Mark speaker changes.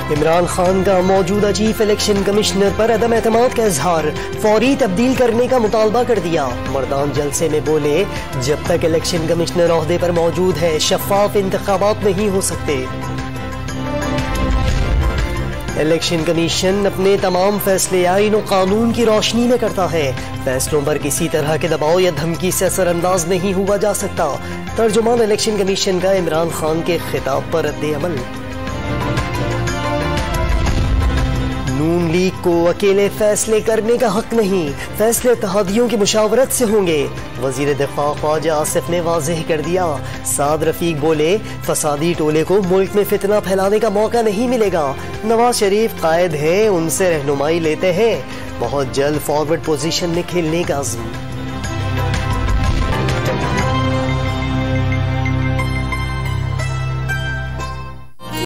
Speaker 1: इमरान खान का मौजूदा chief election commissioner पर अदम एतमाद का इजहार, फौरी तब्दील करने का मुतालबा कर दिया। मर्दान जलसे में बोले, जब तक इलेक्शन कमिश्नर ओहदे पर मौजूद है शफाफ इंतखाबात नहीं हो सकते। इलेक्शन कमीशन अपने तमाम फैसले आईन और कानून की रोशनी में करता है। फैसलों पर किसी तरह के दबाव या धमकी से असरअंदाज नहीं हुआ जा सकता। तर्जुमान इलेक्शन कमीशन का इमरान खान के खिताब पर रद्द-ए-अमल। नून लीग को अकेले फैसले करने का हक नहीं, फैसले इत्तेहादियों की मुशावरत से होंगे। वजीर दिफा ख्वाजा आसिफ ने वाज़ेह कर दिया। साद रफीक बोले, फसादी टोले को मुल्क में फितना फैलाने का मौका नहीं मिलेगा। नवाज शरीफ कायद है, उनसे रहनुमाई लेते हैं। बहुत जल्द फॉरवर्ड पोजीशन में खेलने का अज़्म।